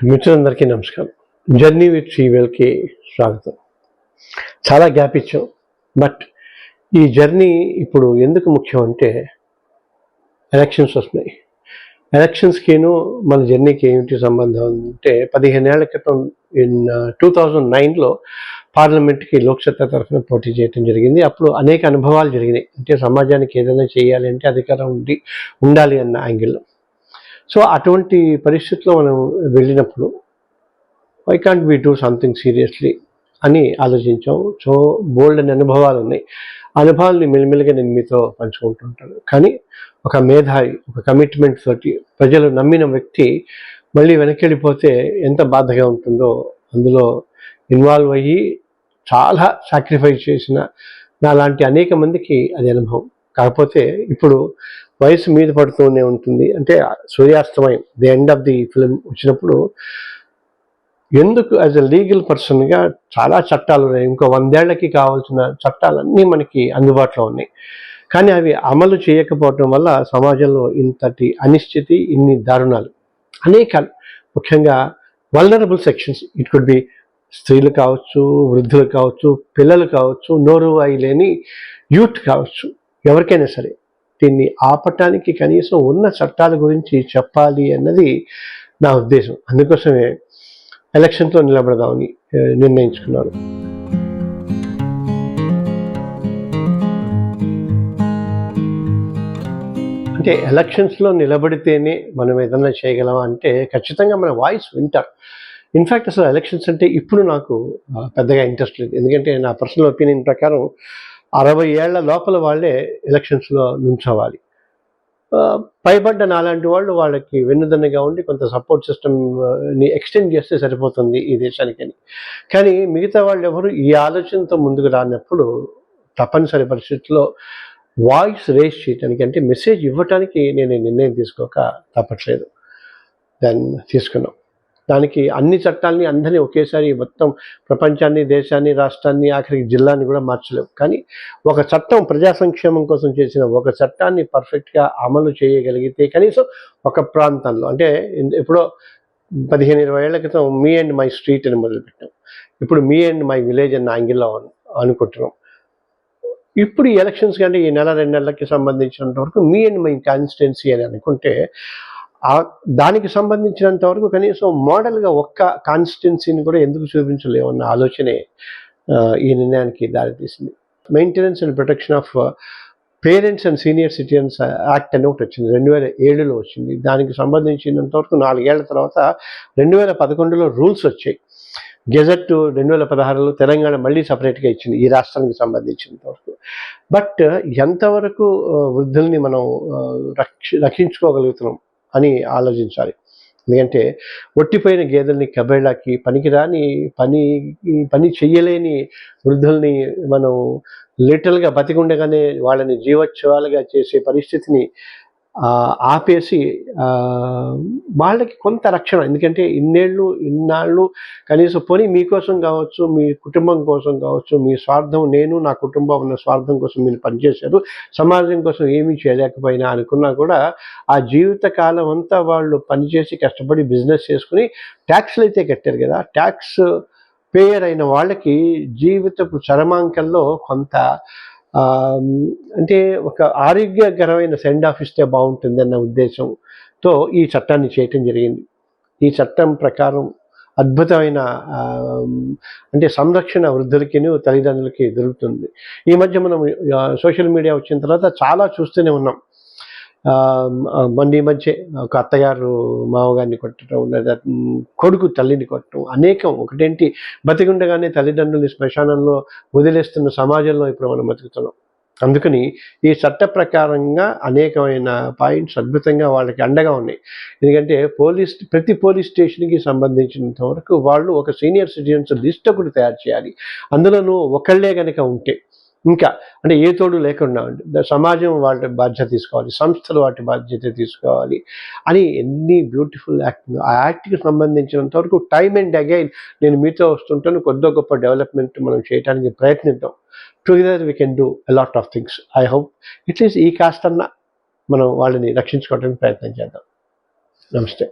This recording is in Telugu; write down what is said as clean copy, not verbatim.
మిత్రులందరికీ నమస్కారం. జర్నీ విత్ శ్రీవేల్కి స్వాగతం. చాలా గ్యాప్ ఇచ్చాం, బట్ ఈ జర్నీ ఇప్పుడు ఎందుకు ముఖ్యం అంటే ఎలక్షన్స్ వస్తున్నాయి. ఎలక్షన్స్కిను మన జర్నీకి ఏమిటి సంబంధం అంటే 15 ఏళ్ల క్రితం 2009లో పార్లమెంట్కి లోక్సత్తా తరఫున పోటీ చేయడం జరిగింది. అప్పుడు అనేక అనుభవాలు జరిగినాయి. అంటే సమాజానికి ఏదైనా చేయాలి అంటే అధికారం ఉండాలి అన్న యాంగిల్లో. సో అటువంటి పరిస్థితుల్లో మనం వెళ్ళినప్పుడు why can't we do something seriously అని ఆలోచించాం. సో బోల్డ్ అనే అనుభవాలు ఉన్నాయి. అనుభవాల్ని మెల్లిమెల్లిగా నేను మీతో పంచుకుంటుంటాను. కానీ ఒక మేధావి, ఒక కమిట్మెంట్ తోటి ప్రజలు నమ్మిన వ్యక్తి మళ్ళీ వెనక్కి వెళ్ళిపోతే ఎంత బాధగా ఉంటుందో అందులో ఇన్వాల్వ్ అయ్యి చాలా సాక్రిఫైస్ చేసిన నాలాంటి అనేక మందికి అది అనుభవం. కాకపోతే ఇప్పుడు వయసు మీద పడుతూనే ఉంటుంది. అంటే సూర్యాస్తమయం, the end of the film వచ్చినప్పుడు ఎందుకు యాజ్ అ లీగల్ పర్సన్గా చాలా చట్టాలు ఉన్నాయి. ఇంకో 100 ఏళ్లకి కావాల్సిన చట్టాలన్నీ మనకి అందుబాటులో ఉన్నాయి. కానీ అవి అమలు చేయకపోవటం వల్ల సమాజంలో ఇంతటి అనిశ్చితి, ఇన్ని దారుణాలు అనేకాలు. ముఖ్యంగా vulnerable sections, it could be స్త్రీలు కావచ్చు, వృద్ధులు కావచ్చు, పిల్లలు కావచ్చు, నోరు లేని యూత్ కావచ్చు, ఎవరికైనా సరే దీన్ని ఆపటానికి కనీసం ఉన్న చట్టాల గురించి చెప్పాలి అన్నది నా ఉద్దేశం. అందుకోసమే ఎలక్షన్తో నిలబడదామని నిర్ణయించుకున్నాను. అంటే ఎలక్షన్స్లో నిలబడితేనే మనం ఏదన్నా చేయగలమా అంటే ఖచ్చితంగా మన వాయిస్ వింటారు. ఇన్ఫ్యాక్ట్ అసలు ఎలక్షన్స్ అంటే ఇప్పుడు నాకు పెద్దగా ఇంట్రెస్ట్ లేదు. ఎందుకంటే నా పర్సనల్ ఒపీనియన్ ప్రకారం 60 ఏళ్ల లోపల వాళ్ళే ఎలక్షన్స్లో నుంచోవాలి. పైబడ్డ నాలాంటి వాళ్ళకి వెన్నుదన్నుగా ఉండి కొంత సపోర్ట్ సిస్టమ్ని ఎక్స్టెండ్ చేస్తే సరిపోతుంది ఈ దేశానికని. కానీ మిగతా వాళ్ళు ఎవరు ఈ ఆలోచనతో ముందుకు రానప్పుడు తప్పనిసరి పరిస్థితుల్లో వాయిస్ రేస్ చేయడానికి, అంటే మెసేజ్ ఇవ్వటానికి నేను నిర్ణయం తీసుకోక తప్పట్లేదు. దాన్ని తీసుకున్నాం. దానికి అన్ని చట్టాలని అందరినీ ఒకేసారి మొత్తం ప్రపంచాన్ని, దేశాన్ని, రాష్ట్రాన్ని, ఆఖరికి జిల్లాని కూడా మార్చలేవు. కానీ ఒక చట్టం, ప్రజా సంక్షేమం కోసం చేసిన ఒక చట్టాన్ని పర్ఫెక్ట్గా అమలు చేయగలిగితే కనీసం ఒక ప్రాంతంలో, అంటే ఎప్పుడో 15-20 ఏళ్ల క్రితం మీ అండ్ మై స్ట్రీట్ అని మొదలుపెట్టాం. ఇప్పుడు మీ అండ్ మై విలేజ్ అన్న యాంగిల్లో అనుకుంటున్నాం. ఇప్పుడు ఈ ఎలక్షన్స్ కంటే ఈ నెల 2 నెలలకి సంబంధించినంత వరకు మీ అండ్ మై కాన్స్టిట్యున్సీ అని అనుకుంటే దానికి సంబంధించినంత వరకు కనీసం మోడల్గా ఒక్క కాన్స్టిట్యున్సీని కూడా ఎందుకు చూపించలేమన్న ఆలోచనే ఈ నిర్ణయానికి దారితీసింది. Maintenance and protection of parents and senior citizens act అని ఒకటి వచ్చింది, 2007లో వచ్చింది. దానికి సంబంధించినంత వరకు 4 ఏళ్ల తర్వాత 2011లో రూల్స్ వచ్చాయి. గెజెట్ 2016లో తెలంగాణ మళ్ళీ సపరేట్గా ఇచ్చింది ఈ రాష్ట్రానికి సంబంధించినంత వరకు. బట్ ఎంతవరకు వృద్ధుల్ని మనం రక్షించుకోగలుగుతున్నాం అని ఆలోచించాలి. ఎందుకంటే ఒట్టిపోయిన గేదెల్ని కబేళాకి, పనికిరాని పని చెయ్యలేని వృద్ధుల్ని మనం లిటరల్గా బతికుండగానే వాళ్ళని జీవోత్సవాలుగా చేసే పరిస్థితిని ఆపేసి వాళ్ళకి కొంత రక్షణ. ఎందుకంటే ఇన్నాళ్ళు కనీసం పోనీ మీకోసం కావచ్చు, మీ కుటుంబం కోసం కావచ్చు, మీ స్వార్థం, నేను నా కుటుంబం ఉన్న స్వార్థం కోసం మీరు పనిచేశారు, సమాజం కోసం ఏమీ చేయలేకపోయినా అనుకున్నా కూడా ఆ జీవిత కాలం అంతా వాళ్ళు పనిచేసి కష్టపడి బిజినెస్ చేసుకుని ట్యాక్స్లు అయితే కట్టారు కదా, ట్యాక్స్ పేయర్ అయిన వాళ్ళకి జీవితపు చరమాంకంలో కొంత అంటే ఒక ఆరోగ్యకరమైన సెండ్ ఆఫ్ ఇస్తే బాగుంటుంది అన్న ఉద్దేశంతో ఈ చట్టాన్ని చేయటం జరిగింది. ఈ చట్టం ప్రకారం అద్భుతమైన అంటే సంరక్షణ వృద్ధులకి, తల్లిదండ్రులకి దొరుకుతుంది. ఈ మధ్య మనం సోషల్ మీడియా వచ్చిన తర్వాత చాలా చూస్తూనే ఉన్నాం. ఈ మధ్య ఒక అత్తగారు మామగారిని కొట్టడం, లేదా కొడుకు తల్లిని కొట్టడం, అనేకం. ఒకటేంటి, బతికుండగానే తల్లిదండ్రులు శ్మశానంలో వదిలేస్తున్న సమాజంలో ఇప్పుడు మనం బతుకుతున్నాం. అందుకని ఈ చట్ట ప్రకారంగా అనేకమైన పాయింట్స్ అద్భుతంగా వాళ్ళకి అండగా ఉన్నాయి. ఎందుకంటే ప్రతి పోలీస్ స్టేషన్కి సంబంధించినంత వరకు వాళ్ళు ఒక సీనియర్ సిటిజన్స్ లిస్ట్ ఒకటి తయారు చేయాలి. అందులోనూ ఒకళ్ళే కనుక ఉంటే, ఇంకా అంటే ఏ తోడు లేకుండా సమాజం వాటి బాధ్యత తీసుకోవాలి, సంస్థలు వాటి బాధ్యత తీసుకోవాలి అని ఎన్ని బ్యూటిఫుల్ యాక్ట్. ఆ యాక్ట్కి సంబంధించినంత వరకు టైమ్ అండ్ అగైన్ నేను మీతో వస్తుంటాను. కొద్ది గొప్ప డెవలప్మెంట్ మనం చేయడానికి ప్రయత్నిద్దాం. Together we can do a lot of things. I hope at least ఈ కాస్టన్నా మనం వాళ్ళని రక్షించుకోవడానికి ప్రయత్నం చేద్దాం. నమస్తే.